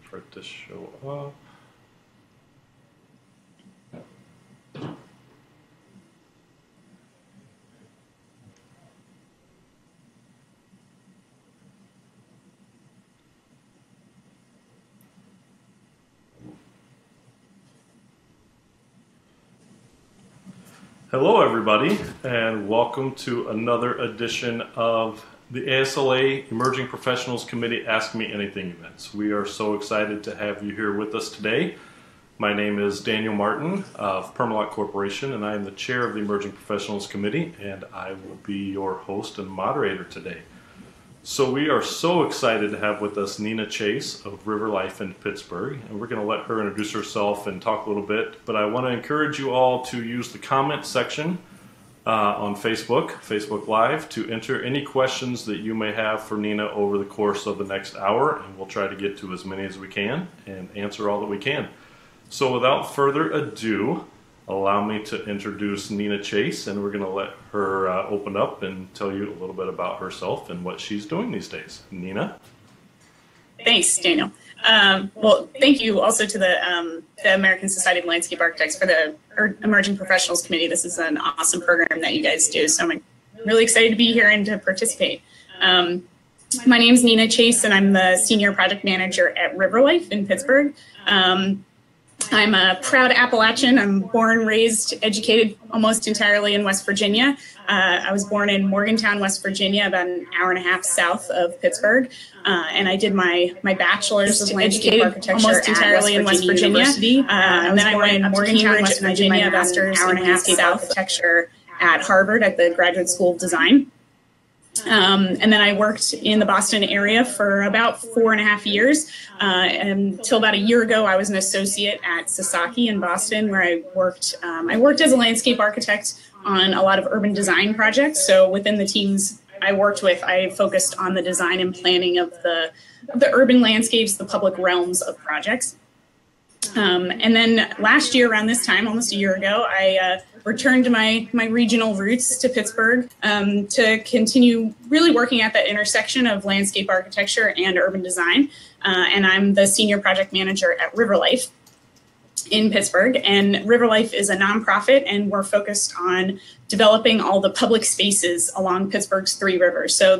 for it to show up. Hello everybody, and welcome to another edition of the ASLA Emerging Professionals Committee Ask Me Anything events. We are so excited to have you here with us today. My name is Daniel Martin of Permalot Corporation, and I am the chair of the Emerging Professionals Committee, and I will be your host and moderator today. So we are so excited to have with us Nina Chase of River Life in Pittsburgh, and we're going to let her introduce herself and talk a little bit, but I want to encourage you all to use the comment section on Facebook Live, to enter any questions that you may have for Nina over the course of the next hour, and we'll try to get to as many as we can and answer all that we can. So without further ado, allow me to introduce Nina Chase, and we're going to let her open up and tell you a little bit about herself and what she's doing these days. Nina? Thanks, Daniel. Well, thank you also to the American Society of Landscape Architects for the Emerging Professionals Committee. This is an awesome program that you guys do, so I'm really excited to be here and to participate. My name is Nina Chase, and I'm the Senior Project Manager at River Life in Pittsburgh. I'm a proud Appalachian. I'm born, raised, educated almost entirely in West Virginia. I was born in Morgantown, West Virginia, about an hour and a half south of Pittsburgh. And I did my bachelor's of landscape architecture almost entirely in West Virginia. And then I went to Morgantown, West Virginia, about an hour and a half south of architecture at Harvard at the Graduate School of Design. And then I worked in the Boston area for about 4.5 years. Until about a year ago, I was an associate at Sasaki in Boston, where I worked as a landscape architect on a lot of urban design projects. So within the teams I worked with, I focused on the design and planning of the urban landscapes, the public realms of projects. And then last year, around this time, almost a year ago, I returned to my regional roots to Pittsburgh to continue really working at that intersection of landscape architecture and urban design. And I'm the senior project manager at River Life in Pittsburgh. And River Life is a nonprofit, and we're focused on developing all the public spaces along Pittsburgh's 3 rivers. So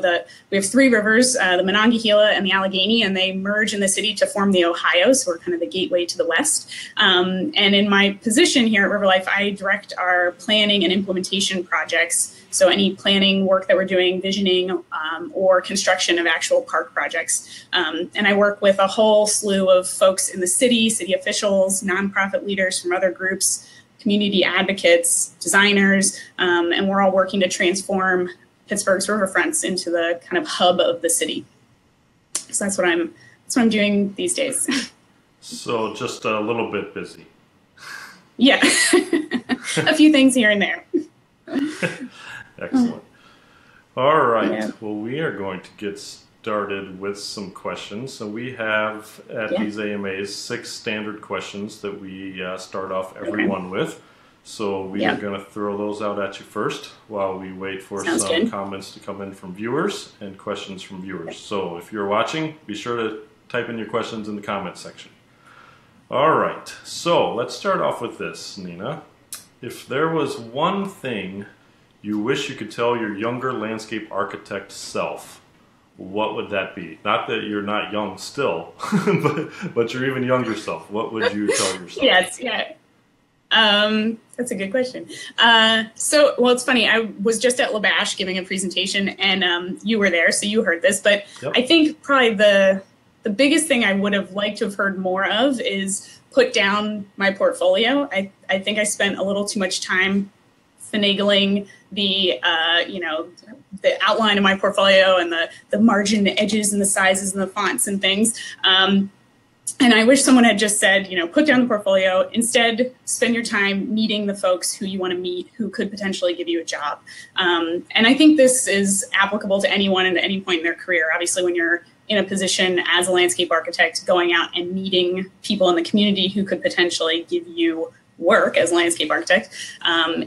we have 3 rivers, the Monongahela and the Allegheny, and they merge in the city to form the Ohio, so we're kind of the gateway to the west. And in my position here at River Life, I direct our planning and implementation projects. So any planning work that we're doing, visioning, or construction of actual park projects. And I work with a whole slew of folks in the city officials, nonprofit leaders from other groups, community advocates, designers, and we're all working to transform Pittsburgh's riverfronts into the kind of hub of the city. So that's what I'm doing these days. So just a little bit busy. Yeah, a few things here and there. Excellent. All right. Yeah. Well, we are going to get started with some questions. So we have at these AMAs 6 standard questions that we start off everyone with. So we are going to throw those out at you first while we wait for some comments to come in from viewers and questions from viewers. So if you're watching, be sure to type in your questions in the comment section. All right. So let's start off with this, Nina. If there was one thing you wish you could tell your younger landscape architect self, what would that be? Not that you're not young still, but your even younger self. What would you tell yourself? Yes, yeah. That's a good question. Well, it's funny. I was just at Labash giving a presentation, and you were there, so you heard this. But I think probably the biggest thing I would have liked to have heard more of is put down my portfolio. I think I spent a little too much time finagling the outline of my portfolio and the margin, the edges, and the sizes and the fonts and things. And I wish someone had just said, put down the portfolio. Instead, spend your time meeting the folks who you want to meet, who could potentially give you a job. And I think this is applicable to anyone at any point in their career. Obviously, when you're in a position as a landscape architect, going out and meeting people in the community who could potentially give you work as a landscape architect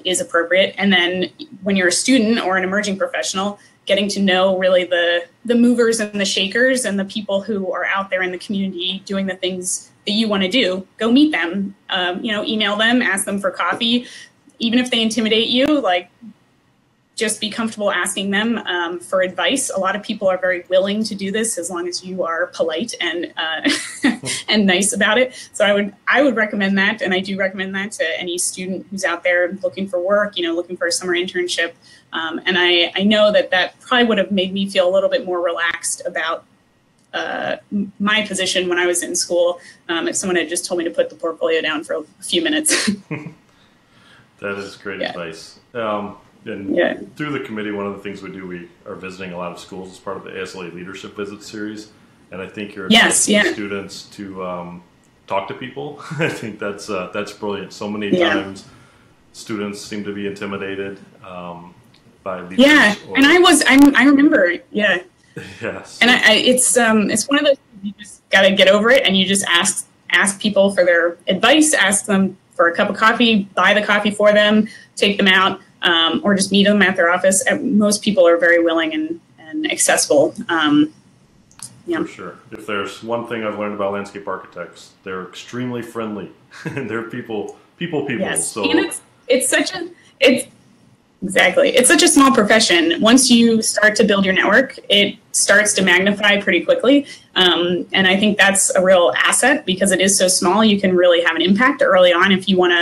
is appropriate. And then when you're a student or an emerging professional, getting to know really the movers and the shakers and the people who are out there in the community doing the things that you want to do. Go meet them, email them, ask them for coffee. Even if they intimidate you, like, just be comfortable asking them for advice. A lot of people are very willing to do this as long as you are polite and and nice about it. So I would recommend that, and I do recommend that to any student who's out there looking for work, looking for a summer internship. And I know that probably would have made me feel a little bit more relaxed about my position when I was in school, if someone had just told me to put the portfolio down for a few minutes. That is great advice. And through the committee, one of the things we do, we are visiting a lot of schools as part of the ASLA Leadership Visit Series. And I think you're asking students to talk to people. I think that's brilliant. So many times students seem to be intimidated by leaders. Yeah, and I remember, Yes. And it's one of those things you just got to get over it, and you just ask people for their advice, ask them for a cup of coffee, buy the coffee for them, take them out. Or just meet them at their office. Most people are very willing and accessible. For sure. If there's one thing I've learned about landscape architects, they're extremely friendly. They're people. Yes. So and it's such a small profession. Once you start to build your network, it starts to magnify pretty quickly. And I think that's a real asset because it is so small. You can really have an impact early on if you want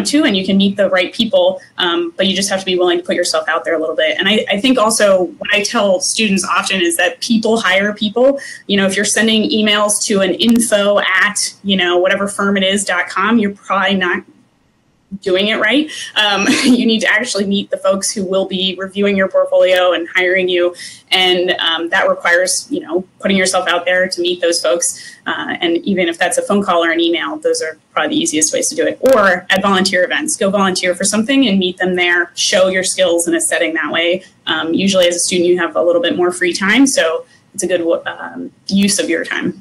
to, and you can meet the right people. But you just have to be willing to put yourself out there a little bit. And I think also what I tell students often is that people hire people. If you're sending emails to an info at, whatever firm it is.com, you're probably not doing it right. You need to actually meet the folks who will be reviewing your portfolio and hiring you. And that requires, putting yourself out there to meet those folks. And even if that's a phone call or an email, those are probably the easiest ways to do it. Or at volunteer events, go volunteer for something and meet them there, show your skills in a setting that way. Usually as a student, you have a little bit more free time. So it's a good use of your time.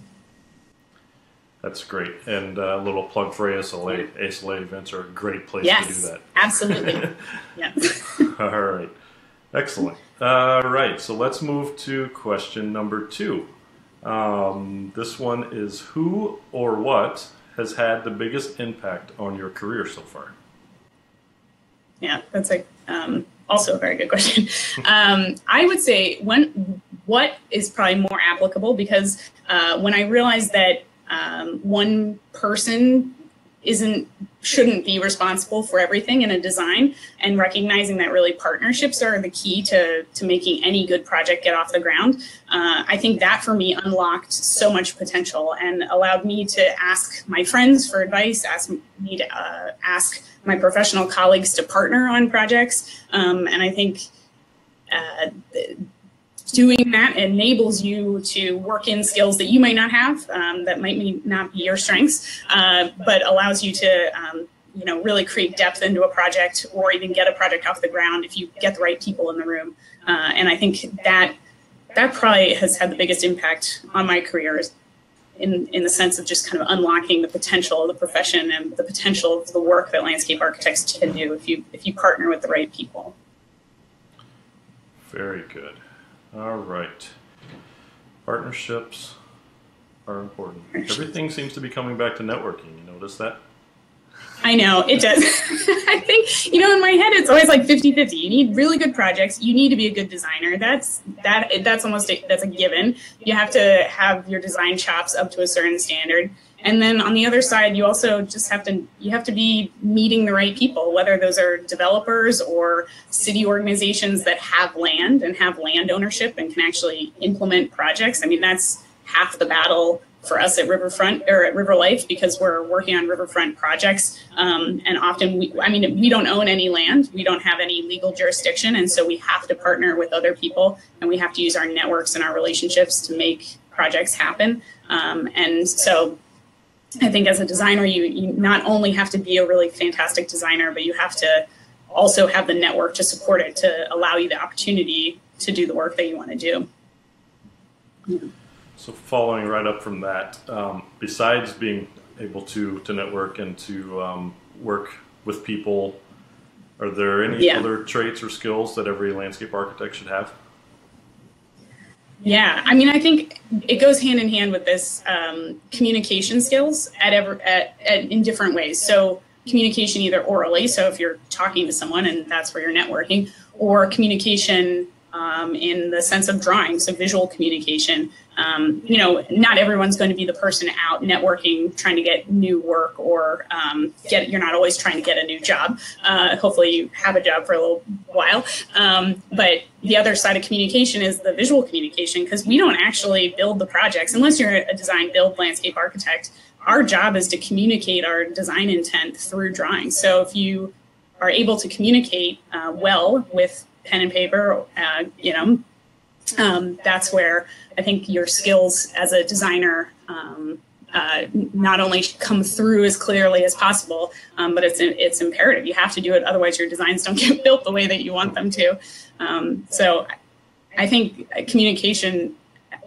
That's great. And a little plug for ASLA. ASLA events are a great place to do that. Absolutely. All right. Excellent. All right. So let's move to question number 2. This one is, who or what has had the biggest impact on your career so far? Yeah, that's also a very good question. I would say what is probably more applicable because when I realized that one person shouldn't be responsible for everything in a design, and recognizing that really partnerships are the key to making any good project get off the ground. I think that for me unlocked so much potential and allowed me to ask my friends for advice, ask my professional colleagues to partner on projects. And I think doing that enables you to work in skills that you might not have, that might not be your strengths, but allows you to really create depth into a project or even get a project off the ground if you get the right people in the room. And I think that probably has had the biggest impact on my career in the sense of just kind of unlocking the potential of the profession and the potential of the work that landscape architects can do if you partner with the right people. Very good. All right. Partnerships are important. Everything seems to be coming back to networking. You notice that? I know, it does. I think, in my head, it's always like 50-50. You need really good projects. You need to be a good designer. That's a given. You have to have your design chops up to a certain standard. And then on the other side, you also just have to be meeting the right people, whether those are developers or city organizations that have land and have land ownership and can actually implement projects. I mean, that's half the battle for us at Riverfront or at River Life, because we're working on riverfront projects. And often we don't own any land. We don't have any legal jurisdiction. And so we have to partner with other people, and we have to use our networks and our relationships to make projects happen. And so I think as a designer, you not only have to be a really fantastic designer, but you have to also have the network to support it, to allow you the opportunity to do the work that you want to do. Yeah. So following right up from that, besides being able to network and to work with people, are there any other traits or skills that every landscape architect should have? Yeah, I mean, I think it goes hand in hand with this communication skills in different ways. So communication either orally, so if you're talking to someone and that's where you're networking, or communication in the sense of drawing, so visual communication. You know, not everyone's going to be the person out networking, trying to get new work, or you're not always trying to get a new job. Hopefully you have a job for a little while. But the other side of communication is the visual communication, because we don't actually build the projects unless you're a design build landscape architect. Our job is to communicate our design intent through drawing. So if you are able to communicate well with pen and paper, you know, that's where I think your skills as a designer not only come through as clearly as possible, but it's imperative. You have to do it, otherwise your designs don't get built the way that you want them to. So I think communication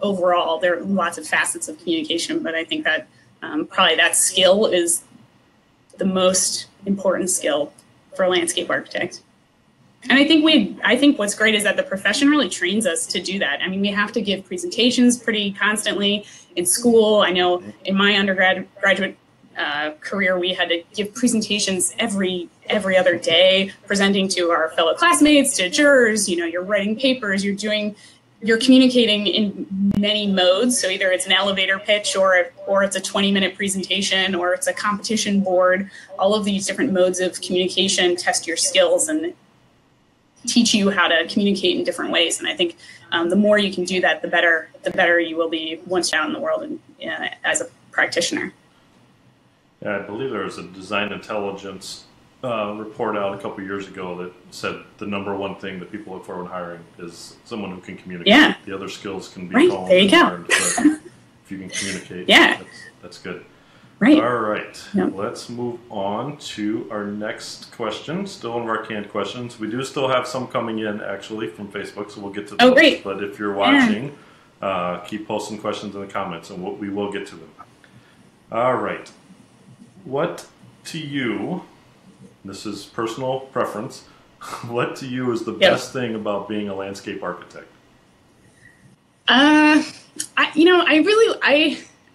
overall, there are lots of facets of communication, but I think that probably that skill is the most important skill for a landscape architect. And I think what's great is that the profession really trains us to do that. I mean, we have to give presentations pretty constantly in school. I know in my undergraduate career, we had to give presentations every other day, presenting to our fellow classmates, to jurors. You know, you're writing papers, you're communicating in many modes. So either it's an elevator pitch, or it's a 20-minute presentation, or it's a competition board. All of these different modes of communication test your skills and teach you how to communicate in different ways. And I think the more you can do that, the better you will be once you're out in the world and as a practitioner. Yeah, I believe there was a design intelligence report out a couple of years ago that said the #1 thing that people look for when hiring is someone who can communicate. Yeah. The other skills can be right. There you go. learned, but if you can communicate, yeah, that's good. Right. All right. Yep. Let's move on to our next question. Still one of our canned questions. We do still have some coming in actually from Facebook, so we'll get to those. Oh, great. But if you're watching, keep posting questions in the comments, and we will get to them. All right. What to you, this is personal preference, what to you is the best thing about being a landscape architect?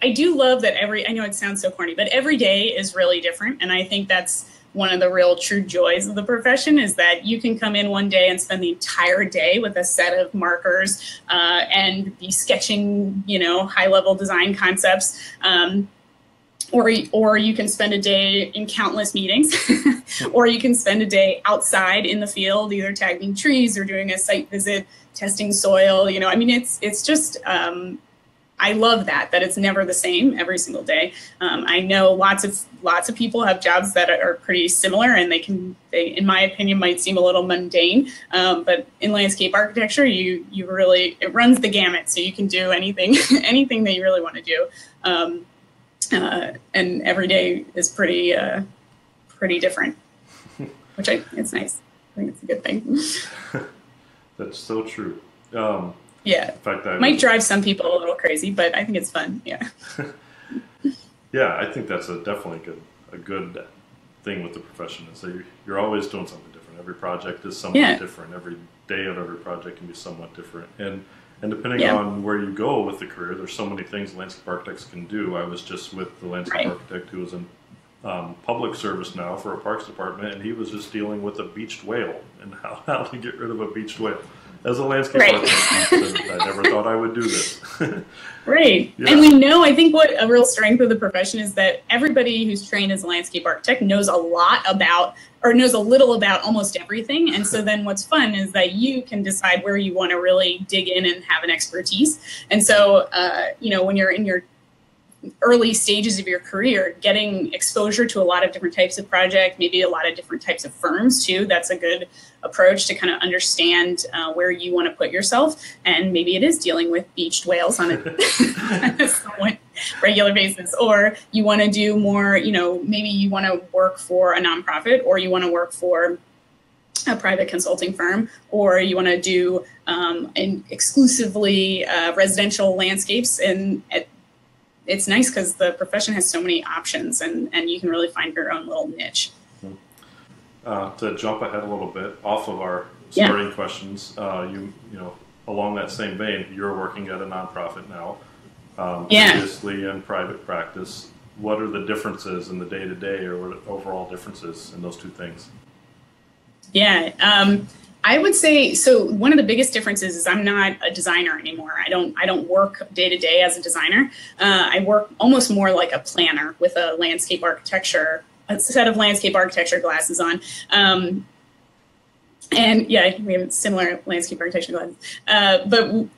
I do love that I know it sounds so corny, but every day is really different. And I think that's one of the real true joys of the profession, is that you can come in one day and spend the entire day with a set of markers and be sketching, you know, high-level design concepts. Or you can spend a day in countless meetings, or you can spend a day outside in the field, either tagging trees or doing a site visit, testing soil. You know, I mean, it's just, I love that it's never the same every single day. I know lots of people have jobs that are pretty similar, and they, in my opinion, might seem a little mundane. But in landscape architecture, it runs the gamut, so you can do anything, anything that you really want to do. And every day is pretty different, which it's nice. I think it's a good thing. That's so true. Yeah, in fact, might drive some people a little crazy, but I think it's fun. Yeah. Yeah, I think that's definitely a good thing with the profession, is that you're always doing something different. Every project is somewhat different. Every day of every project can be somewhat different, and depending on where you go with the career, there's so many things landscape architects can do. I was just with the landscape architect who was in public service now for a parks department, and he was just dealing with a beached whale and how to get rid of a beached whale. As a landscape architect, I never thought I would do this. Right. Yeah. And we know, I think what a real strength of the profession is that everybody who's trained as a landscape architect knows a little about almost everything. And so then what's fun is that you can decide where you want to really dig in and have an expertise. And so, when you're in your early stages of your career, getting exposure to a lot of different types of project, maybe a lot of different types of firms too, that's a good approach to kind of understand where you want to put yourself. And maybe it is dealing with beached whales on a somewhat regular basis, or you want to do more, maybe you want to work for a nonprofit, or you want to work for a private consulting firm, or you want to do exclusively residential landscapes. And it's nice because the profession has so many options, and you can really find your own little niche. To jump ahead a little bit off of our starting questions, you along that same vein, you're working at a nonprofit now, Yeah. previously in private practice. What are the differences in the day-to-day, or what are the overall differences in those two things? Yeah, I would say, so one of the biggest differences is I'm not a designer anymore. I don't work day to day as a designer. I work almost more like a planner with a set of landscape architecture glasses on. And yeah, we have similar landscape architecture glasses. But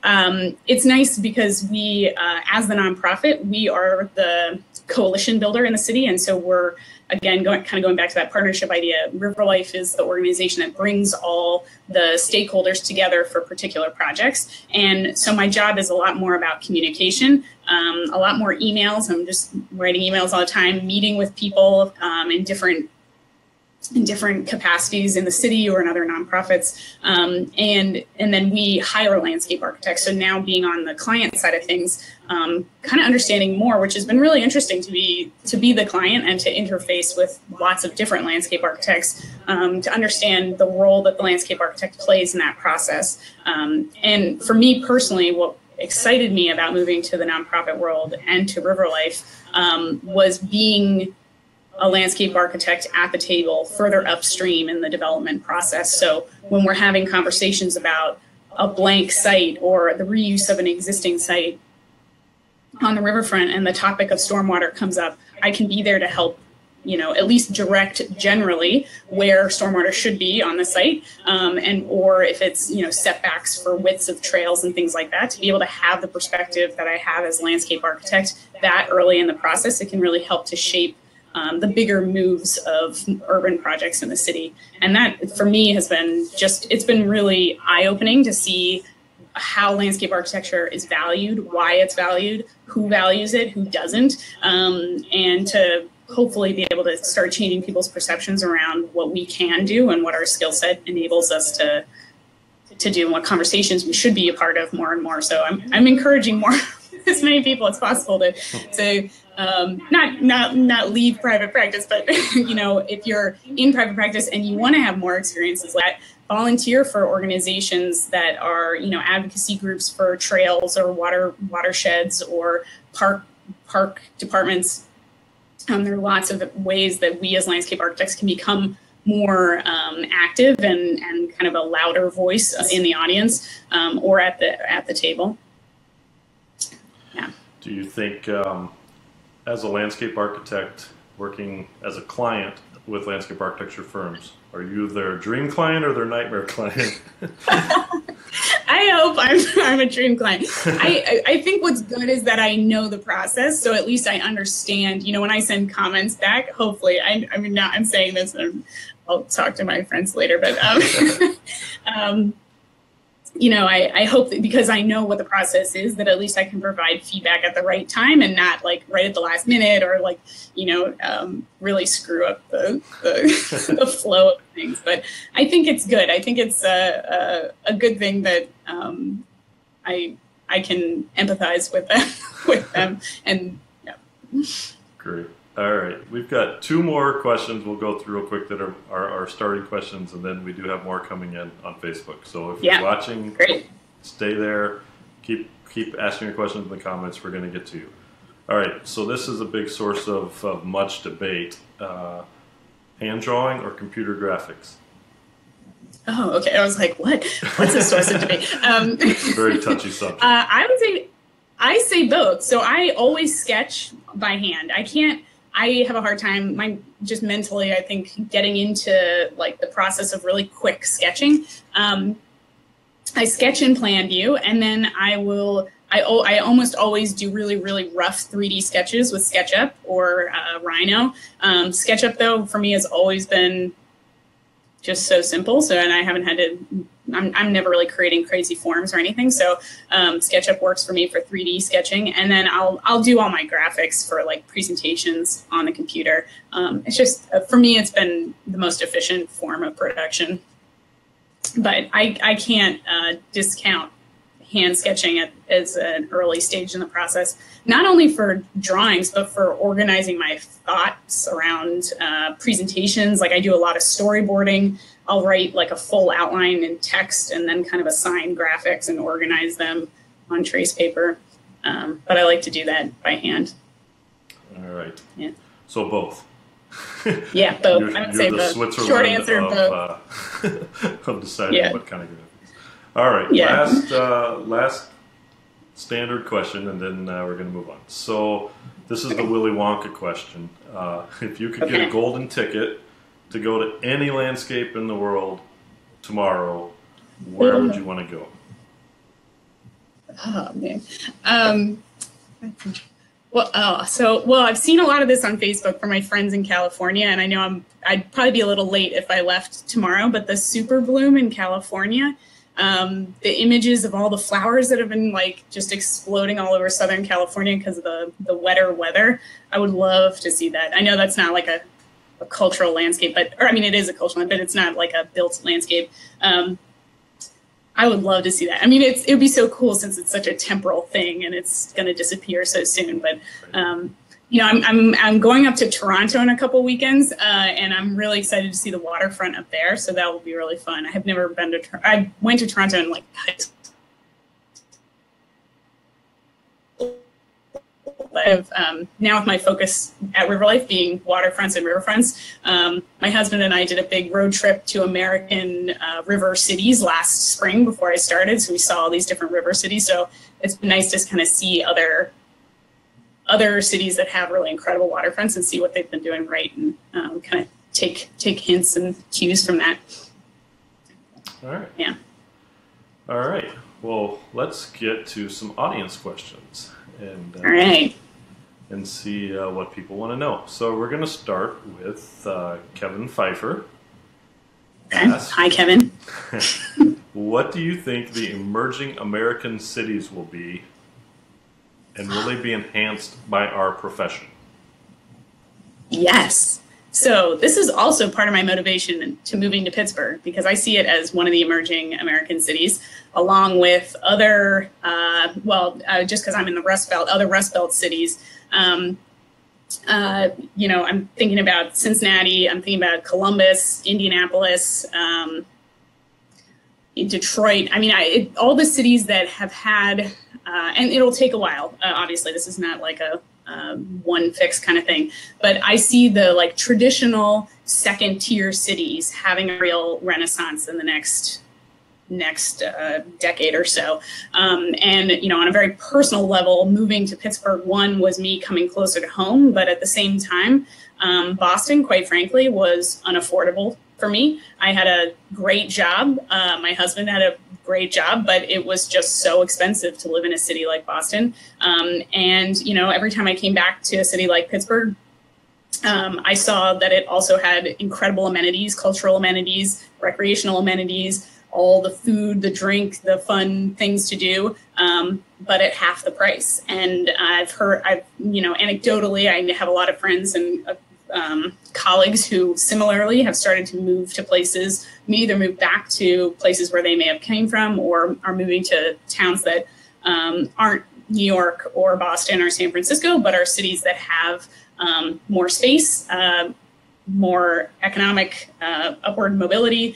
it's nice because we, as the nonprofit, we are the coalition builder in the city. And so we're, again, going back to that partnership idea. RiverLife is the organization that brings all the stakeholders together for particular projects. And so my job is a lot more about communication, a lot more emails. I'm just writing emails all the time, meeting with people in different capacities in the city or in other nonprofits, and then we hire landscape architects. So now being on the client side of things, kind of understanding more, which has been really interesting to be the client and to interface with lots of different landscape architects, to understand the role that the landscape architect plays in that process. And for me personally, what excited me about moving to the nonprofit world and to RiverLife was being a landscape architect at the table further upstream in the development process. So when we're having conversations about a blank site or the reuse of an existing site on the riverfront and the topic of stormwater comes up, I can be there to help, at least direct generally where stormwater should be on the site, or if it's, setbacks for widths of trails and things like that, to be able to have the perspective that I have as landscape architect that early in the process. It can really help to shape the bigger moves of urban projects in the city. And that, for me, has been it's been really eye-opening to see how landscape architecture is valued, why it's valued, who values it, who doesn't, and to hopefully be able to start changing people's perceptions around what we can do and what our skill set enables us to do and what conversations we should be a part of more and more. So I'm encouraging more, as many people as possible to not leave private practice, but if you're in private practice and you want to have more experiences like that, volunteer for organizations that are advocacy groups for trails or watersheds or park departments. There are lots of ways that we as landscape architects can become more active and kind of a louder voice in the audience, or at the table. Yeah. Do you think, as a landscape architect working as a client with landscape architecture firms, are you their dream client or their nightmare client? I hope I'm a dream client. I think what's good is that I know the process, so at least I understand. When I send comments back, hopefully, I'm saying this, and I'll talk to my friends later, but I hope that because I know what the process is, that at least I can provide feedback at the right time and not right at the last minute or really screw up the the flow of things. But I think it's good. I think it's a good thing that I can empathize with them and yeah. Great. All right, we've got two more questions we'll go through real quick that are our starting questions, and then we do have more coming in on Facebook. So if you're watching, great. Stay there. Keep asking your questions in the comments. We're going to get to you. All right, so this is a big source of much debate. Hand drawing or computer graphics? Oh, okay. I was like, what? What's a source of debate? Very touchy subject. I say both. So I always sketch by hand. I have a hard time, just mentally, I think, getting into the process of really quick sketching. I sketch in plan view, and then I almost always do really, really rough 3D sketches with SketchUp or Rhino. SketchUp, though, for me has always been just so simple. So, and I haven't had to, I'm never really creating crazy forms or anything. So SketchUp works for me for 3D sketching. And then I'll do all my graphics for presentations on the computer. It's just, for me, it's been the most efficient form of production. But I can't discount hand sketching as an early stage in the process, not only for drawings, but for organizing my thoughts around presentations. I do a lot of storyboarding I'll write like a full outline in text and then kind of assign graphics and organize them on trace paper. But I like to do that by hand. All right. Yeah. So both. Yeah, both. I would say the both. Switzerland Short answer, of, both. Of deciding what kind of graphics. All right. Yeah. Last standard question, and then we're going to move on. So this is the Willy Wonka question. If you could get a golden ticket to go to any landscape in the world tomorrow, where would you want to go? Oh man. Well, I've seen a lot of this on Facebook from my friends in California, and I know I'd probably be a little late if I left tomorrow, but the super bloom in California, the images of all the flowers that have been like just exploding all over Southern California because of the wetter weather, I would love to see that. I know that's not like a cultural landscape, it is a cultural, but it's not like a built landscape. I would love to see that. I mean, it would be so cool since it's such a temporal thing and it's going to disappear so soon. But I'm going up to Toronto in a couple weekends, and I'm really excited to see the waterfront up there. So that will be really fun. I have never been to. I went to Toronto in like high school. Now with my focus at River Life being waterfronts and riverfronts, my husband and I did a big road trip to American river cities last spring before I started. So we saw all these different river cities. So it's been nice to kind of see other cities that have really incredible waterfronts and see what they've been doing right, and kind of take hints and cues from that. All right. Yeah. All right. Well, let's get to some audience questions. And, all right. And see what people want to know. So we're going to start with Kevin Pfeiffer. Okay. Hi, Kevin. What do you think the emerging American cities will be, and will they be enhanced by our profession? Yes. So this is also part of my motivation to moving to Pittsburgh, because I see it as one of the emerging American cities, along with other, just because I'm in the Rust Belt, other Rust Belt cities. I'm thinking about Cincinnati, I'm thinking about Columbus, Indianapolis, Detroit. I mean, all the cities that have had, and it'll take a while. Obviously, this is not like a one fix kind of thing, but I see the like traditional second tier cities having a real renaissance in the next decade or so. And, on a very personal level, moving to Pittsburgh, one was me coming closer to home, but at the same time, Boston, quite frankly, was unaffordable for me. I had a great job. My husband had a great job, but it was just so expensive to live in a city like Boston. And every time I came back to a city like Pittsburgh, I saw that it also had incredible amenities, cultural amenities, recreational amenities, all the food, the drink, the fun things to do, but at half the price. And anecdotally, I have a lot of friends and colleagues who similarly have started to move to places, either move back to places where they may have came from, or are moving to towns that aren't New York or Boston or San Francisco, but are cities that have more space, more economic upward mobility.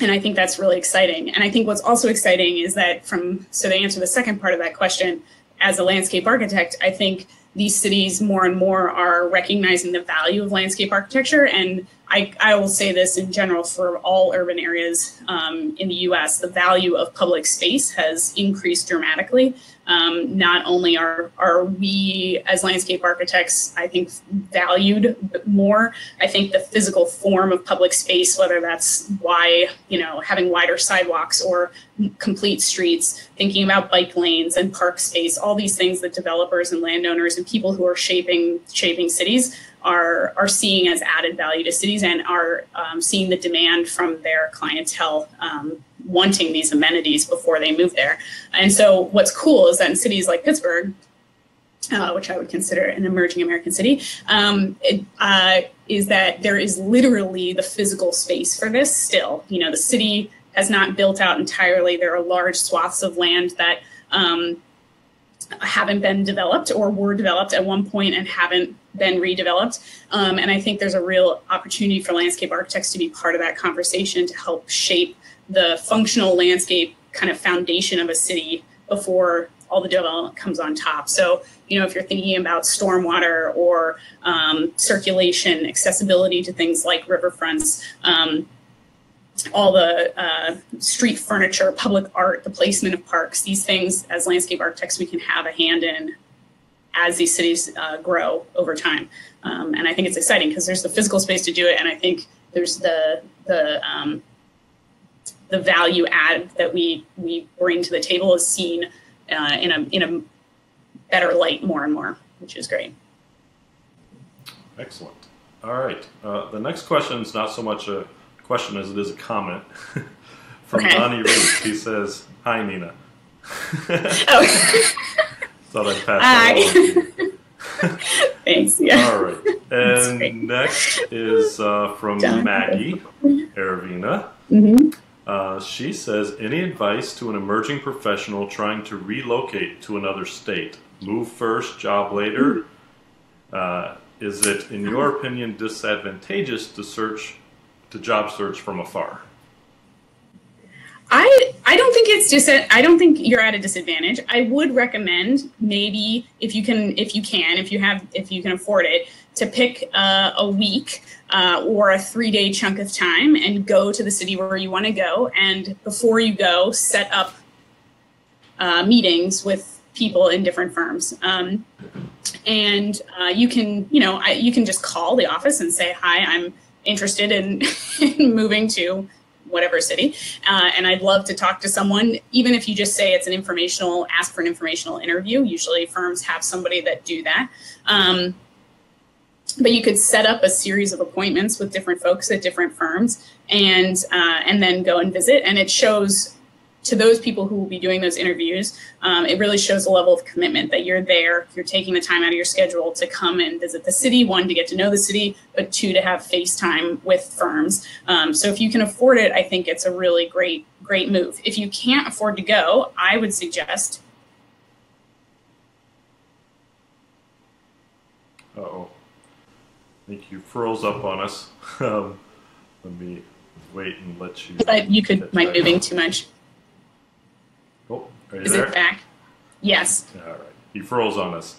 And I think that's really exciting. And I think what's also exciting is that to answer the second part of that question, as a landscape architect, I think these cities more and more are recognizing the value of landscape architecture. And I will say this in general for all urban areas in the US, the value of public space has increased dramatically. Not only are we as landscape architects, I think, valued more, I think the physical form of public space, whether that's having wider sidewalks or complete streets, thinking about bike lanes and park space, all these things that developers and landowners and people who are shaping cities are seeing as added value to cities, and are seeing the demand from their clientele wanting these amenities before they move there. And so what's cool is that in cities like Pittsburgh, which I would consider an emerging American city, is that there is literally the physical space for this still. The city has not built out entirely. There are large swaths of land that haven't been developed or were developed at one point and haven't been redeveloped. And I think there's a real opportunity for landscape architects to be part of that conversation to help shape the functional landscape kind of foundation of a city before all the development comes on top. So, you know, if you're thinking about stormwater or circulation, accessibility to things like riverfronts, all the street furniture, public art, the placement of parks, these things as landscape architects we can have a hand in as these cities grow over time. And I think it's exciting because there's the physical space to do it, and I think there's the value add that we bring to the table is seen in a better light more and more, which is great. Excellent. All right. The next question is not so much a question as it is a comment from Donnie Reed. He says, "Hi, Nina." Oh. Thought I'd pass that on to you. Thanks. Yeah. All right. And next is from Maggie Aravina. Mm-hmm. She says, "Any advice to an emerging professional trying to relocate to another state? Move first, job later? Is it, in your opinion, disadvantageous to job search from afar?" I don't think I don't think you're at a disadvantage. I would recommend maybe if you can afford it, to pick a week or a 3-day chunk of time and go to the city where you want to go. And before you go, set up meetings with people in different firms. And you can just call the office and say, "Hi, I'm interested in moving to whatever city, and I'd love to talk to someone." Even if you just say it's ask for an informational interview. Usually firms have somebody that do that. But you could set up a series of appointments with different folks at different firms and then go and visit. And it shows to those people who will be doing those interviews, it really shows a level of commitment that you're there, you're taking the time out of your schedule to come and visit the city, one, to get to know the city, but two, to have FaceTime with firms. So if you can afford it, I think it's a really great move. If you can't afford to go, I would suggest. Uh-oh. I think you froze up on us. Let me wait and let you. But you could, might moving too much. Oh, are you Is there? it back? Yes. All right. You froze on us.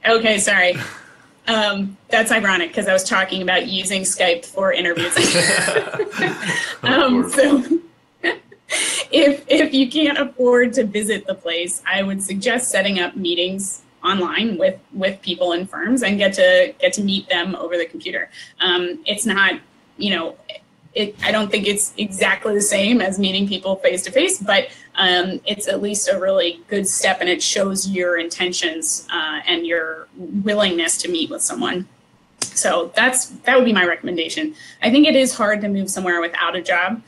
Okay, sorry. That's ironic because I was talking about using Skype for interviews. So if you can't afford to visit the place, I would suggest setting up meetings online with people in firms and get to meet them over the computer. It's not, I don't think it's exactly the same as meeting people face to face, but it's at least a really good step, and it shows your intentions and your willingness to meet with someone. So that would be my recommendation. I think it is hard to move somewhere without a job,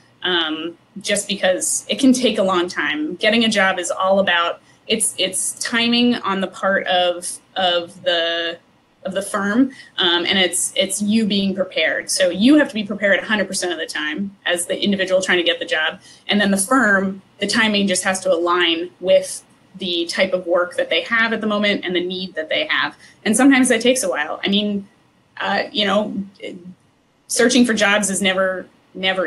just because it can take a long time. Getting a job is all about it's timing on the part of the firm, and it's you being prepared. So you have to be prepared 100% of the time as the individual trying to get the job, and then the firm, the timing just has to align with the type of work that they have at the moment and the need that they have. And sometimes that takes a while. I mean, searching for jobs is never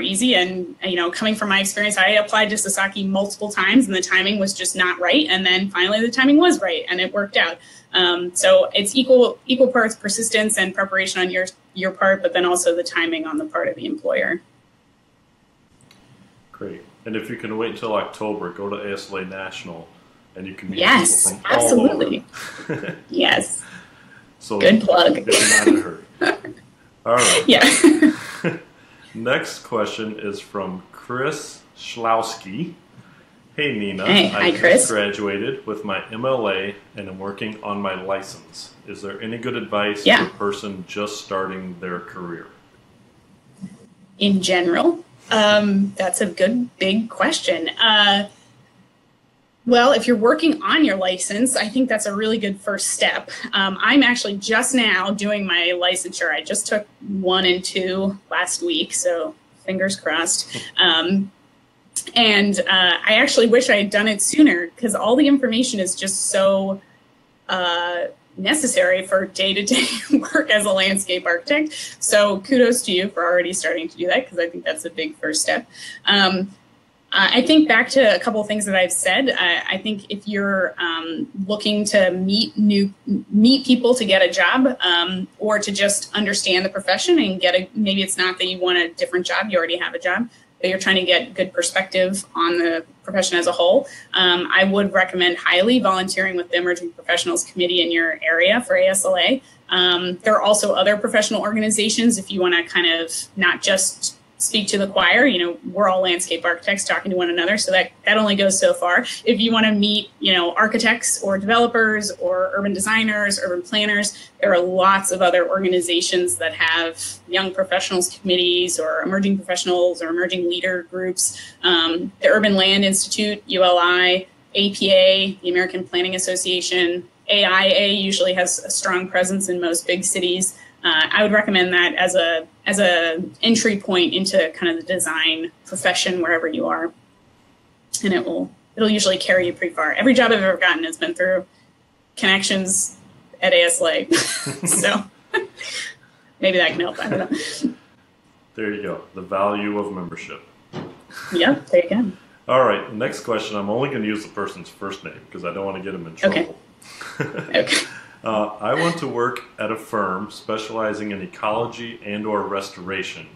easy. And, coming from my experience, I applied to Sasaki multiple times and the timing was just not right. And then finally the timing was right and it worked out. So it's equal parts persistence and preparation on your part, but then also the timing on the part of the employer. Great. And if you can wait until October, go to ASLA National and you can meet yes, people from absolutely. all over. Yes. So good plug. It's not in a hurry. All right. Yeah. Next question is from Chris Schlowski. Hey, Nina. Hi, I Chris. just graduated with my MLA and am working on my license. Is there any good advice for a person just starting their career? In general, that's a good, big question. Well, if you're working on your license, I think that's a really good first step. I'm actually just now doing my licensure. I just took 1 and 2 last week, so fingers crossed. And I actually wish I had done it sooner because all the information is just so necessary for day-to-day work as a landscape architect. So kudos to you for already starting to do that, because I think that's a big first step. I think back to a couple of things that I've said. I think if you're looking to meet people to get a job, or to just understand the profession and maybe it's not that you want a different job, you already have a job, but you're trying to get good perspective on the profession as a whole, I would recommend highly volunteering with the Emerging Professionals Committee in your area for ASLA. There are also other professional organizations if you want to kind of not just speak to the choir. You know, we're all landscape architects talking to one another, so that only goes so far. If you want to meet, you know, architects or developers or urban designers, urban planners, there are lots of other organizations that have young professionals committees or emerging professionals or emerging leader groups. The Urban Land Institute, ULI, APA, the American Planning Association, AIA usually has a strong presence in most big cities. I would recommend that as a entry point into kind of the design profession wherever you are, and it'll usually carry you pretty far. Every job I've ever gotten has been through connections at ASLA, so maybe that can help. I don't know. There you go. The value of membership. Yeah, there you go. All right. Next question. I'm only going to use the person's first name because I don't want to get them in trouble. Okay. Okay. I want to work at a firm specializing in ecology and/or restoration,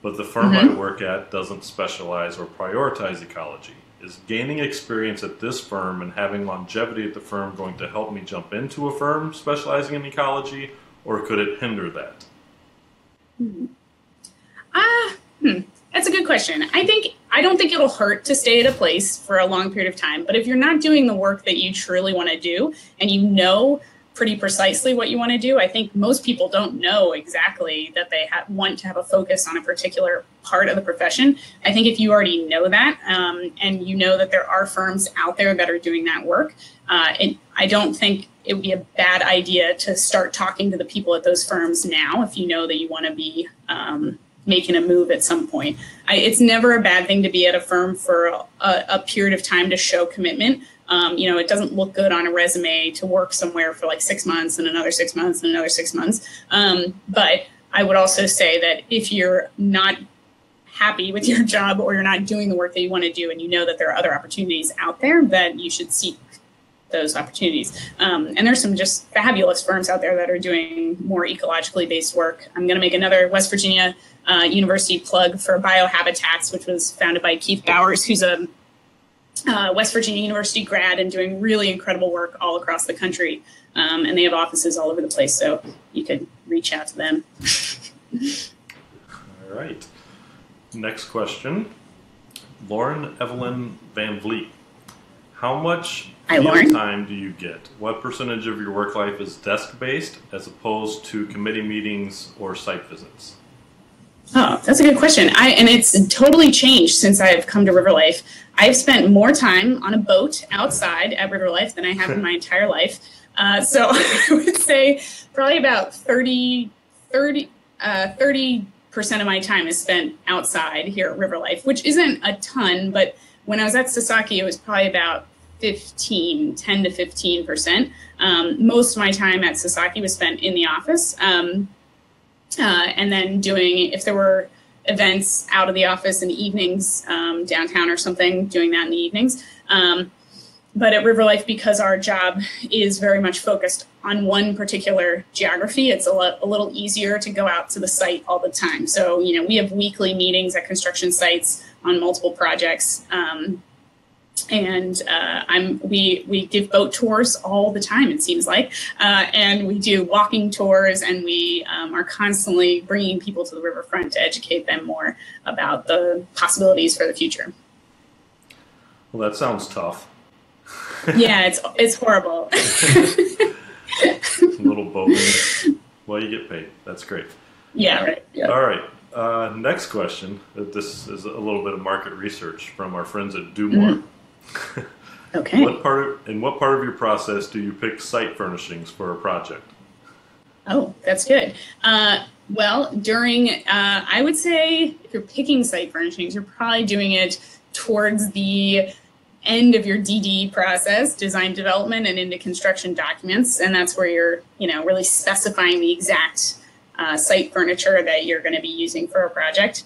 but the firm I work at doesn't specialize or prioritize ecology. Is gaining experience at this firm and having longevity at the firm going to help me jump into a firm specializing in ecology, or could it hinder that? That's a good question. I don't think it'll hurt to stay at a place for a long period of time, but if you're not doing the work that you truly want to do and you know pretty precisely what you want to do, I think most people don't know exactly that they want to have a focus on a particular part of the profession. I think if you already know that, and you know that there are firms out there that are doing that work, I don't think it would be a bad idea to start talking to the people at those firms now if you know that you want to be making a move at some point. It's never a bad thing to be at a firm for a period of time to show commitment. You know, it doesn't look good on a resume to work somewhere for like 6 months and another 6 months and another 6 months. But I would also say that if you're not happy with your job or you're not doing the work that you want to do and you know that there are other opportunities out there, that you should seek those opportunities. And there's some just fabulous firms out there that are doing more ecologically based work. I'm going to make another West Virginia University plug for Biohabitats, which was founded by Keith Bowers, who's a West Virginia University grad and doing really incredible work all across the country. And they have offices all over the place, so you could reach out to them. All right. Next question. Lauren Evelyn Van Vliet. How much field time do you get? What percentage of your work life is desk-based as opposed to committee meetings or site visits? Oh, that's a good question. And it's totally changed since I've come to River Life. I've spent more time on a boat outside at River Life than I have in my entire life. So I would say probably about 30% of my time is spent outside here at River Life, which isn't a ton, but when I was at Sasaki, it was probably about 10 to 15%. Most of my time at Sasaki was spent in the office. And then doing, if there were events out of the office in the evenings, downtown or something, doing that in the evenings. But at River Life, because our job is very much focused on one particular geography, it's a little easier to go out to the site all the time. So, you know, we have weekly meetings at construction sites on multiple projects. And we give boat tours all the time, it seems like, and we do walking tours, and we are constantly bringing people to the riverfront to educate them more about the possibilities for the future. Well, that sounds tough. Yeah, it's horrible. A little boating. Well, you get paid. That's great. Yeah, right. Yeah. All right. Next question. This is a little bit of market research from our friends at DuMore. Okay. In what part of your process do you pick site furnishings for a project? Oh, that's good. Well, during, I would say if you're picking site furnishings, you're probably doing it towards the end of your DD process, design development, and into construction documents. And that's where you're, really specifying the exact site furniture that you're going to be using for a project.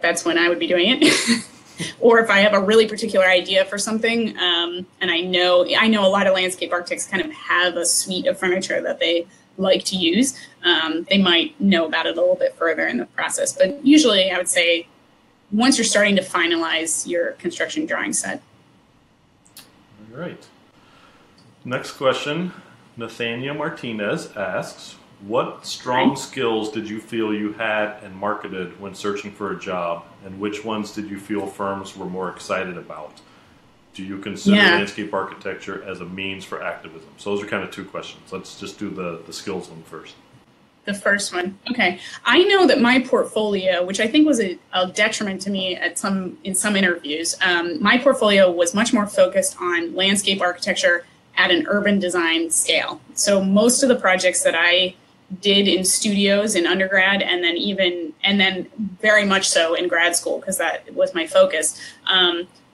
That's when I would be doing it. Or if I have a really particular idea for something, and I know a lot of landscape architects kind of have a suite of furniture that they like to use, they might know about it a little bit further in the process. But usually I would say once you're starting to finalize your construction drawing set. All right. Next question, Nathania Martinez asks, what strong skills did you feel you had and marketed when searching for a job, and which ones did you feel firms were more excited about? Do you consider landscape architecture as a means for activism? So those are kind of two questions. Let's just do the skills one first. The first one. Okay. I know that my portfolio, which I think was a detriment to me in some interviews, my portfolio was much more focused on landscape architecture at an urban design scale. So most of the projects that I did in studios in undergrad, and then very much so in grad school, because that was my focus,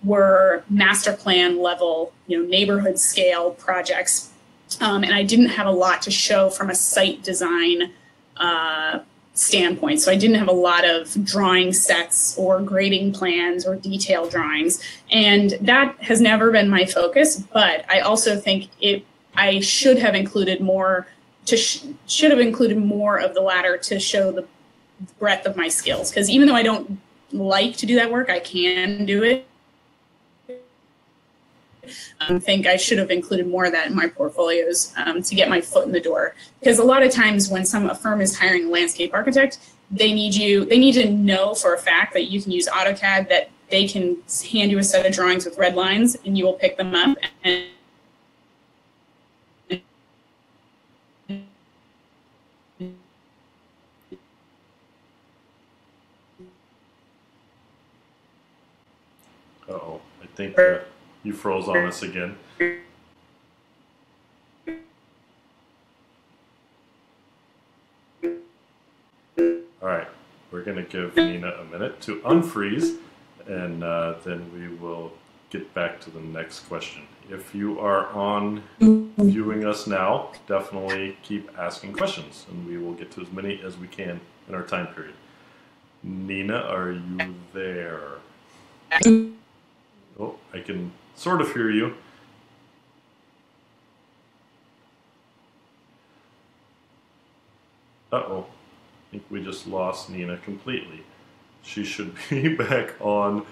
were master plan level, neighborhood scale projects. And I didn't have a lot to show from a site design standpoint. So I didn't have a lot of drawing sets or grading plans or detailed drawings. And that has never been my focus, but I also think I should have included more of the latter to show the breadth of my skills. Because even though I don't like to do that work, I can do it. I think I should have included more of that in my portfolios to get my foot in the door. Because a lot of times when a firm is hiring a landscape architect, they need to know for a fact that you can use AutoCAD, that they can hand you a set of drawings with red lines and you will pick them up. And Uh-oh, I think you froze on us again. All right, we're going to give Nina a minute to unfreeze, and then we will get back to the next question. If you are on viewing us now, definitely keep asking questions, and we will get to as many as we can in our time period. Nina, are you there? Oh, I can sort of hear you. Uh-oh. I think we just lost Nina completely. She should be back on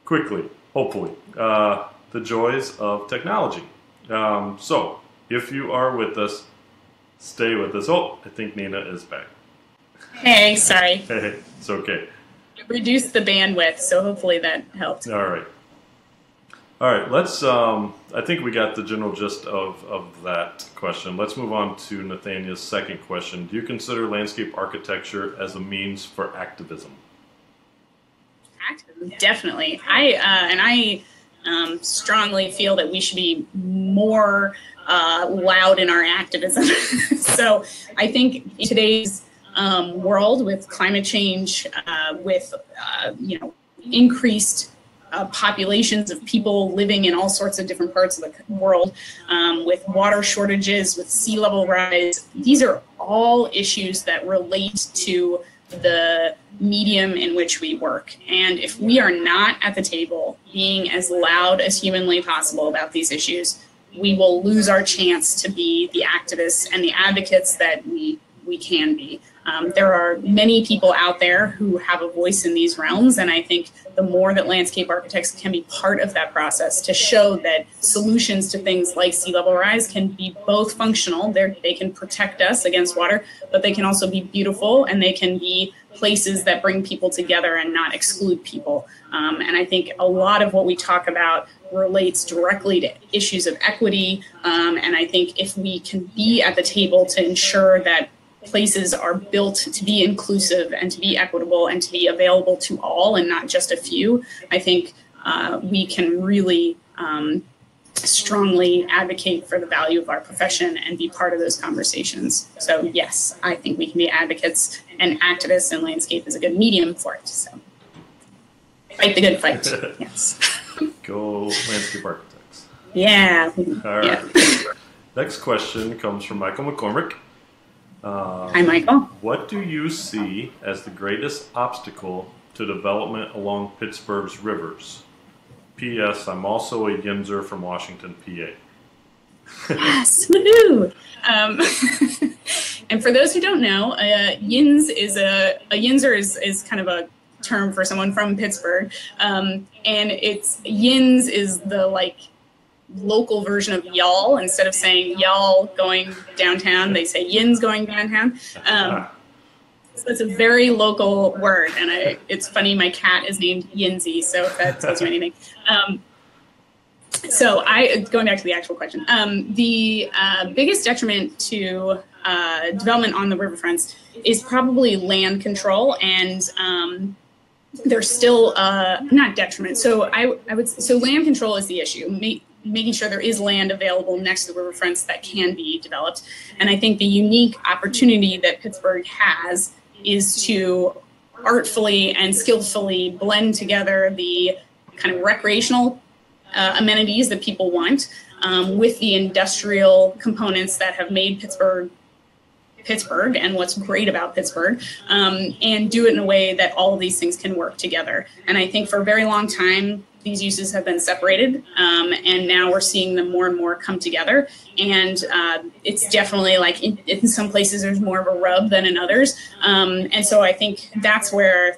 quickly, hopefully. The joys of technology. So, if you are with us, stay with us. Oh, I think Nina is back. Hey, sorry. Hey, it's okay. Reduced the bandwidth, so hopefully that helped. All right. All right, let's, I think we got the general gist of that question. Let's move on to Nathania's second question. Do you consider landscape architecture as a means for activism? Activism, definitely. I strongly feel that we should be more loud in our activism. So I think in today's world, with climate change, with increased populations of people living in all sorts of different parts of the world, with water shortages, with sea level rise. These are all issues that relate to the medium in which we work. And if we are not at the table being as loud as humanly possible about these issues, we will lose our chance to be the activists and the advocates that we can be. There are many people out there who have a voice in these realms, and I think the more that landscape architects can be part of that process to show that solutions to things like sea level rise can be both functional, they can protect us against water, but they can also be beautiful, and they can be places that bring people together and not exclude people. And I think a lot of what we talk about relates directly to issues of equity, and I think if we can be at the table to ensure that places are built to be inclusive and to be equitable and to be available to all and not just a few, I think we can really strongly advocate for the value of our profession and be part of those conversations. So yes, I think we can be advocates and activists, and landscape is a good medium for it. So. Fight the good fight. Yes. Go landscape architects. Yeah. All right. Yeah. Next question comes from Michael McCormick. Hi, Michael. What do you see as the greatest obstacle to development along Pittsburgh's rivers? P.S. I'm also a Yinzer from Washington, PA. Yes, woohoo! And for those who don't know, Yinzer is kind of a term for someone from Pittsburgh, and Yins is the local version of y'all. Instead of saying y'all going downtown, they say Yins going downtown. So it's a very local word, and it's funny. My cat is named Yinsy, so if that tells you anything. So going back to the actual question, the biggest detriment to development on the riverfronts is probably land control, and there's still not detriment. So so land control is the issue. Making sure there is land available next to the riverfronts that can be developed. And I think the unique opportunity that Pittsburgh has is to artfully and skillfully blend together the kind of recreational amenities that people want with the industrial components that have made Pittsburgh and what's great about Pittsburgh, and do it in a way that all of these things can work together. And I think for a very long time, these uses have been separated, and now we're seeing them more and more come together. And it's definitely in some places there's more of a rub than in others. And so I think that's where,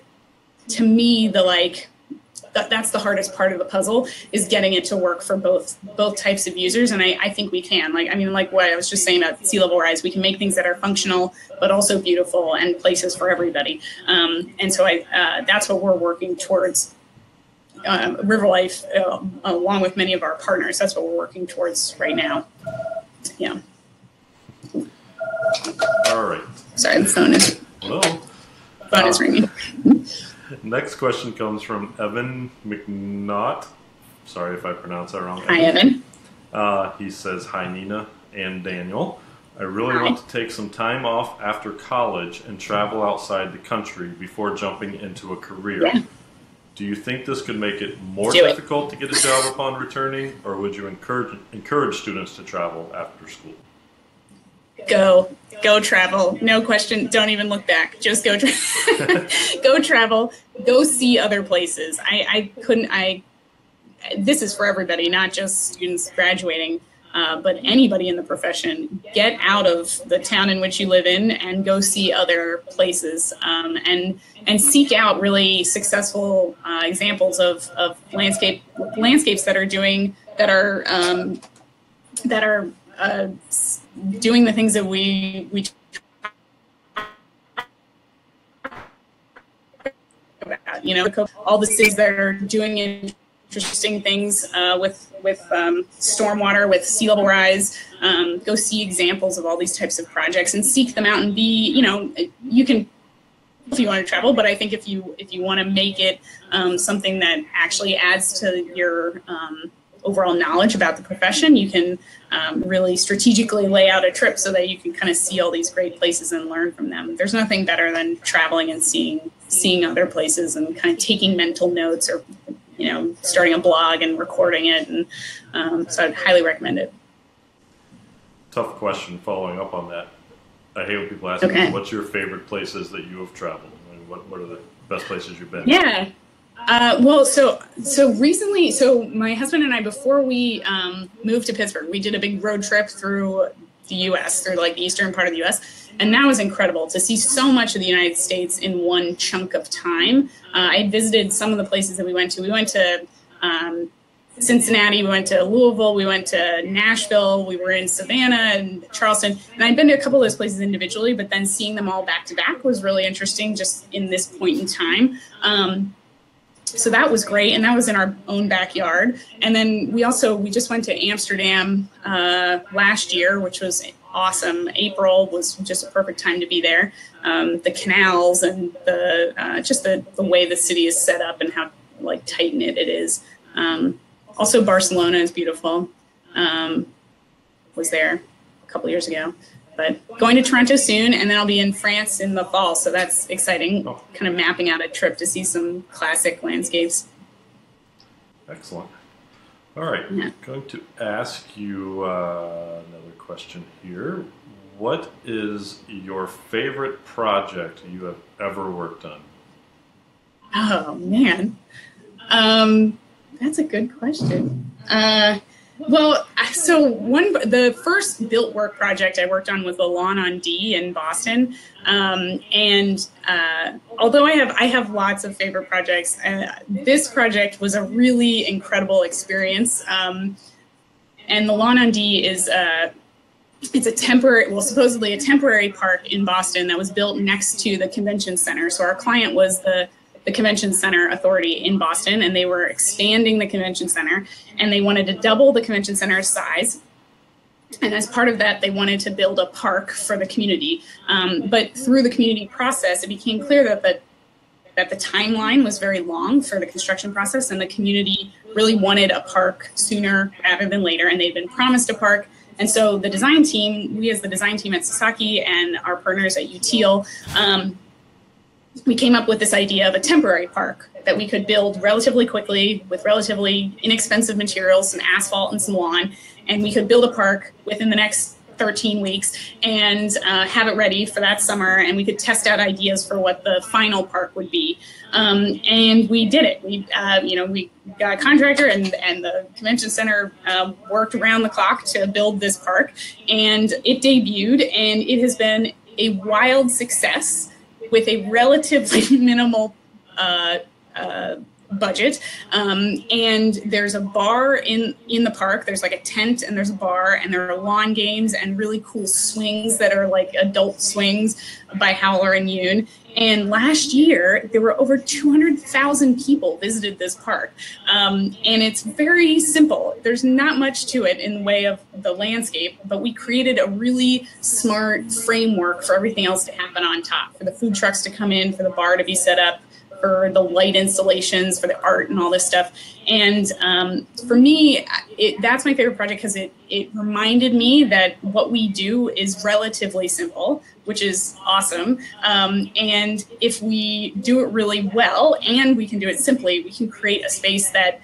to me, that's the hardest part of the puzzle, is getting it to work for both types of users. And I think we can. Like what I was just saying about sea level rise, we can make things that are functional but also beautiful and places for everybody. And so that's what we're working towards. River Life, along with many of our partners, that's what we're working towards right now. Yeah. All right. Sorry, the phone is. Hello. Phone is ringing. Next question comes from Evan McNaught. Sorry if I pronounce that wrong. Hi, Evan. He says, hi, Nina and Daniel. I really want to take some time off after college and travel outside the country before jumping into a career. Yeah. Do you think this could make it more difficult to get a job upon returning, or would you encourage students to travel after school? Go travel. No question. Don't even look back. Just go go travel. Go see other places. This is for everybody, not just students graduating, but anybody in the profession. Get out of the town in which you live in and go see other places, and seek out really successful examples of landscapes that are doing doing the things that we about, all the cities that are doing interesting things with stormwater, with sea level rise. Go see examples of all these types of projects and seek them out, and you can, if you want to travel, but I think if you want to make it something that actually adds to your overall knowledge about the profession, you can really strategically lay out a trip so that you can kind of see all these great places and learn from them. There's nothing better than traveling and seeing other places and kind of taking mental notes, or starting a blog and recording it. And so I'd highly recommend it. Tough question following up on that. I hate when people ask me, what's your favorite places that you have traveled? I mean, what are the best places you've been? Yeah. Well, so recently, my husband and I, before we moved to Pittsburgh, we did a big road trip through the U.S., through the eastern part of the U.S., and that was incredible to see so much of the United States in one chunk of time. I visited some of the places that we went to. We went to Cincinnati, we went to Louisville, we went to Nashville, we were in Savannah and Charleston, and I'd been to a couple of those places individually, but then seeing them all back to back was really interesting just in this point in time. So that was great, and that was in our own backyard. And then we just went to Amsterdam last year, which was awesome. April was just a perfect time to be there. The canals and the way the city is set up and how tight-knit it is. Also, Barcelona is beautiful. Was there a couple years ago. But going to Toronto soon, and then I'll be in France in the fall, so that's exciting. Kind of mapping out a trip to see some classic landscapes. Excellent. All right, Yeah. I'm going to ask you another question here. What is your favorite project you have ever worked on? Oh man, that's a good question. The first built work project I worked on was the Lawn on D in Boston, although I have lots of favorite projects, this project was a really incredible experience. And the Lawn on D is it's a temporary, well, supposedly a temporary park in Boston that was built next to the convention center. So our client was the Convention Center Authority in Boston, and they were expanding the convention center, and they wanted to double the convention center's size. And as part of that, they wanted to build a park for the community. But through the community process, it became clear that the timeline was very long for the construction process, and the community really wanted a park sooner rather than later, and they'd been promised a park. And so the design team, we as the design team at Sasaki and our partners at UTL, we came up with this idea of a temporary park that we could build relatively quickly with relatively inexpensive materials, some asphalt and some lawn, and we could build a park within the next 13 weeks and have it ready for that summer, and we could test out ideas for what the final park would be. And we did it. We got a contractor, and the convention center worked around the clock to build this park, and it debuted, and it has been a wild success with a relatively minimal budget. And there's a bar in the park. There's like a tent, and there's a bar, and there are lawn games and really cool swings that are like adult swings by Howler and Yoon. And last year, there were over 200,000 people visited this park. And it's very simple. There's not much to it in the way of the landscape, but we created a really smart framework for everything else to happen on top, for the food trucks to come in, for the bar to be set up, for the light installations, for the art and all this stuff. And for me, that's my favorite project because it reminded me that what we do is relatively simple, which is awesome. And if we do it really well and we can do it simply, we can create a space that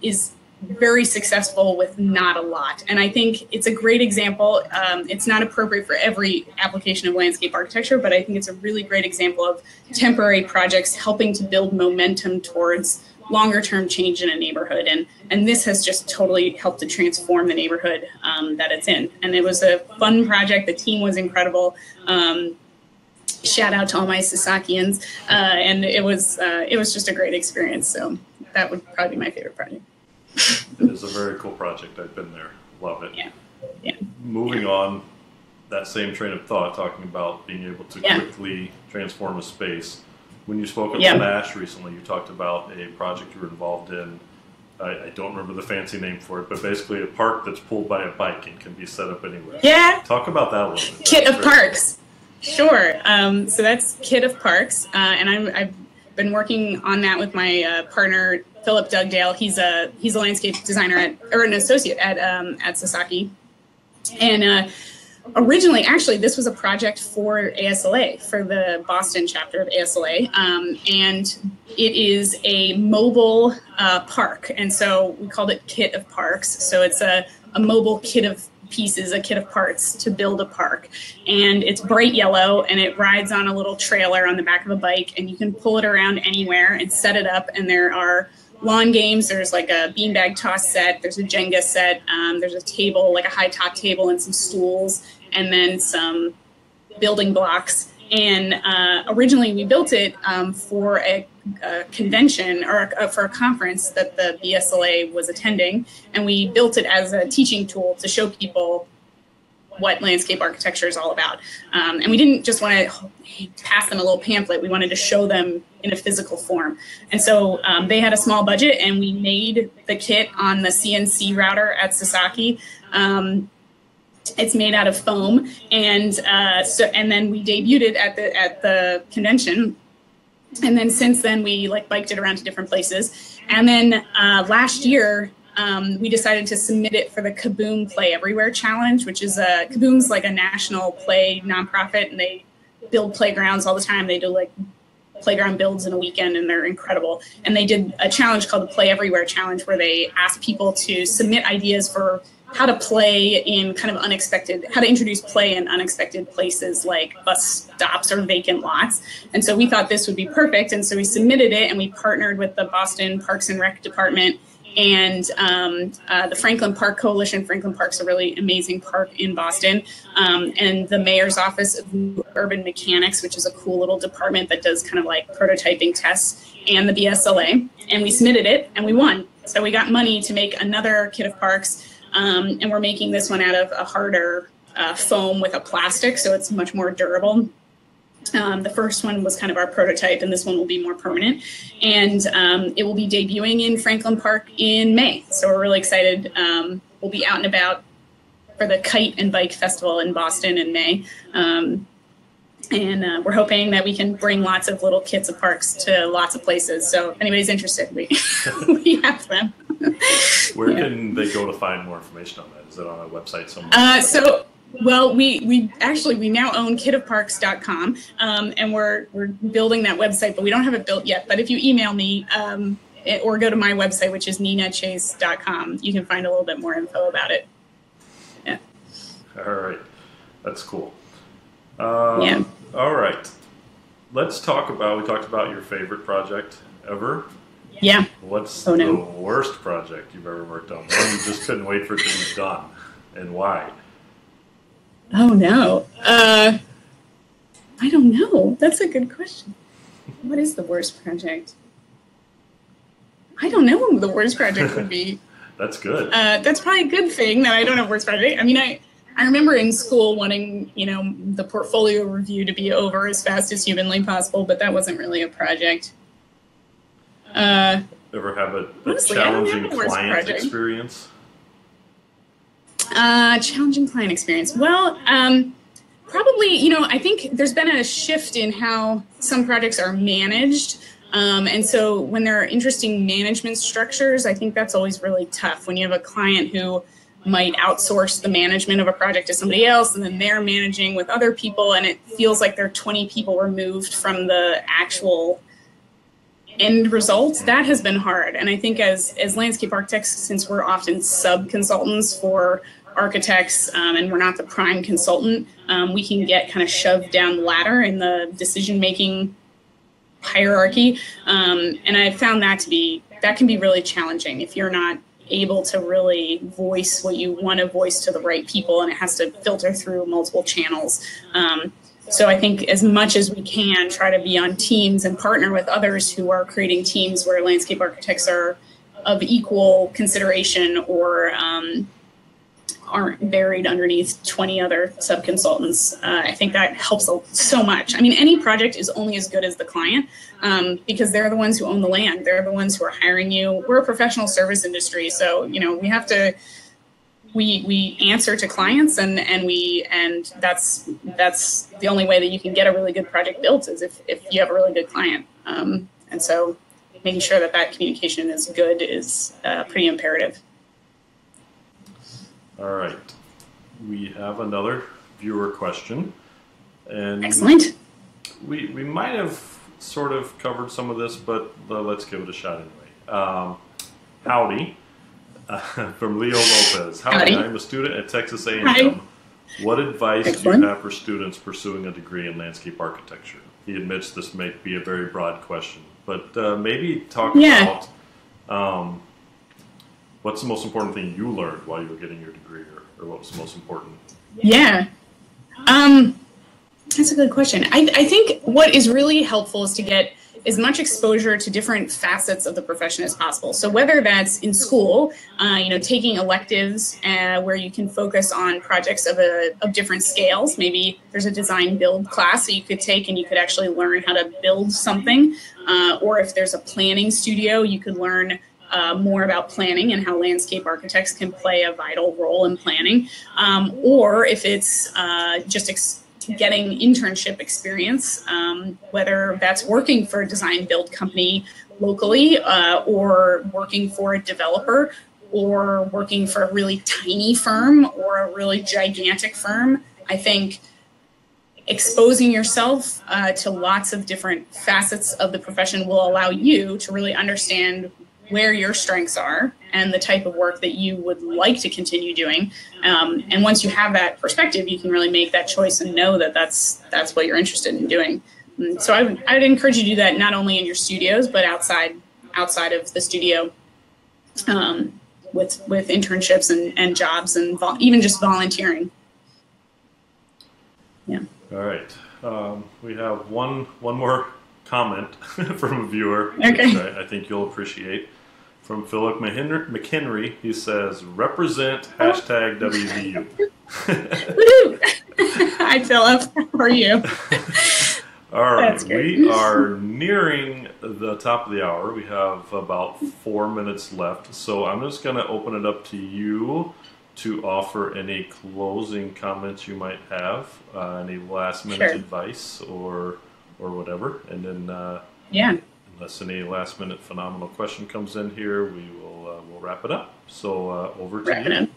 is very successful with not a lot. And I think it's a great example. It's not appropriate for every application of landscape architecture, but I think it's a really great example of temporary projects helping to build momentum towards longer term change in a neighborhood. And this has just totally helped to transform the neighborhood that it's in. And it was a fun project. The team was incredible. Shout out to all my Sasakians. And it was just a great experience. So that would probably be my favorite project. It is a very cool project. I've been there. Love it. Yeah. Yeah. Moving on, that same train of thought, talking about being able to quickly transform a space. When you spoke at Smash recently, you talked about a project you were involved in. I don't remember the fancy name for it, but basically a park that's pulled by a bike and can be set up anywhere. Yeah. Talk about that a little bit. Kit of Parks. Sure. So that's Kit of Parks, and I've been working on that with my partner Philip Dugdale. He's a landscape designer or an associate at Sasaki, and originally, actually, this was a project for ASLA, for the Boston chapter of ASLA, and it is a mobile park, and so we called it Kit of Parks. So it's a mobile kit of pieces, a kit of parts to build a park, and it's bright yellow, and it rides on a little trailer on the back of a bike, and you can pull it around anywhere and set it up, and there are lawn games. There's like a beanbag toss set, there's a Jenga set, there's a table, like a high top table, and some stools, and then some building blocks. And originally we built it for a convention or for a conference that the BSLA was attending, and we built it as a teaching tool to show people what landscape architecture is all about. And we didn't just want to pass them a little pamphlet, we wanted to show them in a physical form. And so they had a small budget, and we made the kit on the CNC router at Sasaki. It's made out of foam, and then we debuted it at the convention, and then since then we biked it around to different places. And then last year we decided to submit it for the Kaboom Play Everywhere Challenge, which is Kaboom's like a national play nonprofit, and they build playgrounds all the time. They do like playground builds in a weekend, and they're incredible. And they did a challenge called the Play Everywhere Challenge, where they asked people to submit ideas for how to play in kind of unexpected, how to introduce play in unexpected places like bus stops or vacant lots. And so we thought this would be perfect. And so we submitted it, and we partnered with the Boston Parks and Rec Department and the Franklin Park Coalition. Franklin Park's a really amazing park in Boston, and the Mayor's Office of Urban Mechanics, which is a cool little department that does kind of like prototyping tests, and the BSLA. And we submitted it, and we won. So we got money to make another kit of parks. And we're making this one out of a harder foam with a plastic, so it's much more durable. The first one was kind of our prototype, and this one will be more permanent. And it will be debuting in Franklin Park in May. So we're really excited. We'll be out and about for the Kite and Bike Festival in Boston in May. And we're hoping that we can bring lots of little kits of parks to lots of places. So if anybody's interested, we have them. Where can they go to find more information on that? Is it on a website somewhere? Well, we now own kitofparks.com, and we're building that website, but we don't have it built yet. But if you email me or go to my website, which is ninachase.com, you can find a little bit more info about it. Yeah. All right. That's cool. Yeah. All right. We talked about your favorite project ever. Yeah. What's the worst project you've ever worked on? One you just couldn't wait for it to be done, and why? Oh, no. I don't know. That's a good question. What is the worst project? I don't know what the worst project would be. That's good. That's probably a good thing that I don't have worst project. I mean, I remember in school wanting, the portfolio review to be over as fast as humanly possible, but that wasn't really a project. Ever have a honestly, challenging client experience? Challenging client experience. Well, probably, I think there's been a shift in how some projects are managed. And so when there are interesting management structures, I think that's always really tough when you have a client who might outsource the management of a project to somebody else, and then they're managing with other people, and it feels like they're 20 people removed from the actual end result. That has been hard. And I think as landscape architects, since we're often sub-consultants for architects, and we're not the prime consultant, we can get kind of shoved down the ladder in the decision-making hierarchy. And I found that can be really challenging if you're not able to really voice what you want to voice to the right people, and it has to filter through multiple channels. So I think as much as we can try to be on teams and partner with others who are creating teams where landscape architects are of equal consideration or aren't buried underneath 20 other sub-consultants. I think that helps so much. I mean, any project is only as good as the client, because they're the ones who own the land. They're the ones who are hiring you. We're a professional service industry, so we have to. We answer to clients, and that's the only way that you can get a really good project built is if you have a really good client. And so making sure that communication is good is pretty imperative. All right. We have another viewer question. And excellent. We might have sort of covered some of this, but let's give it a shot anyway. Howdy. From Leo Lopez. Howdy. I'm a student at Texas A&M. Hi. What advice do you have for students pursuing a degree in landscape architecture? He admits this may be a very broad question, but maybe talk about what's the most important thing you learned while you were getting your degree, or what was the most important? Yeah. That's a good question. I think what is really helpful is to get as much exposure to different facets of the profession as possible. So whether that's in school, taking electives where you can focus on projects of different scales. Maybe there's a design build class that you could take and you could actually learn how to build something. Or if there's a planning studio, you could learn more about planning and how landscape architects can play a vital role in planning. Or if it's just getting internship experience, whether that's working for a design build company locally, or working for a developer, or working for a really tiny firm or a really gigantic firm. I think exposing yourself to lots of different facets of the profession will allow you to really understand where your strengths are and the type of work that you would like to continue doing. And once you have that perspective, you can really make that choice and know that that's what you're interested in doing. So I would encourage you to do that not only in your studios, but outside of the studio, with internships and jobs and even just volunteering. Yeah. All right. We have one more comment from a viewer, okay, which I think you'll appreciate. From Philip McHenry, he says, "Represent #WVU." Woohoo! Hi, Philip. How are you? All right, we are nearing the top of the hour. We have about 4 minutes left, so I'm just going to open it up to you to offer any closing comments you might have, any last-minute advice or whatever, and then yeah. Unless any last-minute phenomenal question comes in here, we'll wrap it up. So over to you.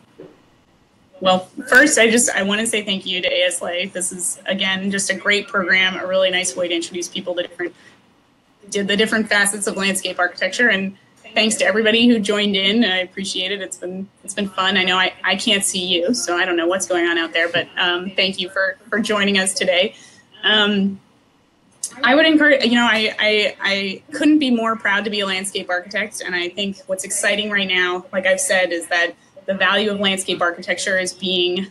Well, first, I want to say thank you to ASLA. This is, again, just a great program, a really nice way to introduce people to the different facets of landscape architecture. And thanks to everybody who joined in. I appreciate it. It's been fun. I know I can't see you, so I don't know what's going on out there, but thank you for joining us today. I would encourage, I couldn't be more proud to be a landscape architect. And I think what's exciting right now, like I've said, is that the value of landscape architecture is being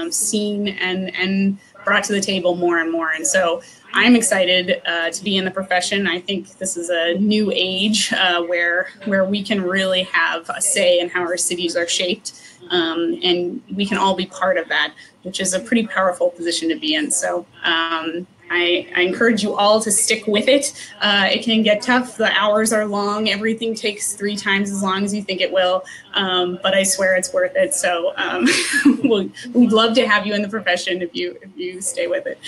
seen and brought to the table more and more. And so I'm excited to be in the profession. I think this is a new age where we can really have a say in how our cities are shaped. And we can all be part of that, which is a pretty powerful position to be in. So I encourage you all to stick with it. It can get tough. The hours are long. Everything takes 3 times as long as you think it will. But I swear it's worth it. So we'd love to have you in the profession if you stay with it.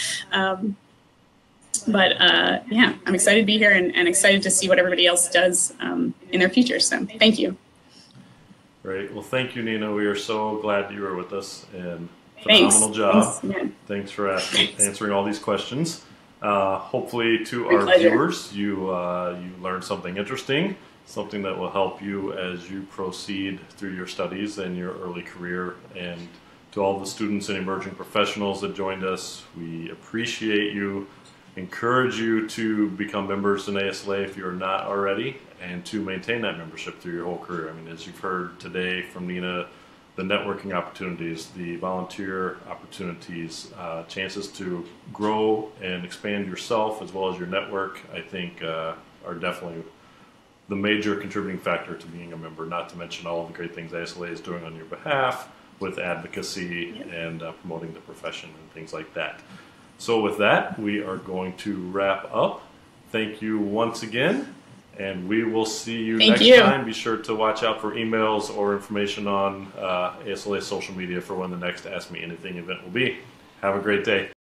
Yeah, I'm excited to be here and excited to see what everybody else does in their future. So thank you. Great. Well, thank you, Nina. We are so glad you were with us, and phenomenal job. Thanks for answering all these questions. Hopefully, to our viewers, you learned something interesting, something that will help you as you proceed through your studies and your early career. And to all the students and emerging professionals that joined us, we appreciate you. Encourage you to become members in ASLA if you're not already, and to maintain that membership through your whole career. I mean, as you've heard today from Nina, the networking opportunities, the volunteer opportunities, chances to grow and expand yourself as well as your network, I think are definitely the major contributing factor to being a member, not to mention all of the great things ASLA is doing on your behalf with advocacy and promoting the profession and things like that. So with that, we are going to wrap up. Thank you once again, and we will see you next time. Be sure to watch out for emails or information on ASLA social media for when the next Ask Me Anything event will be. Have a great day.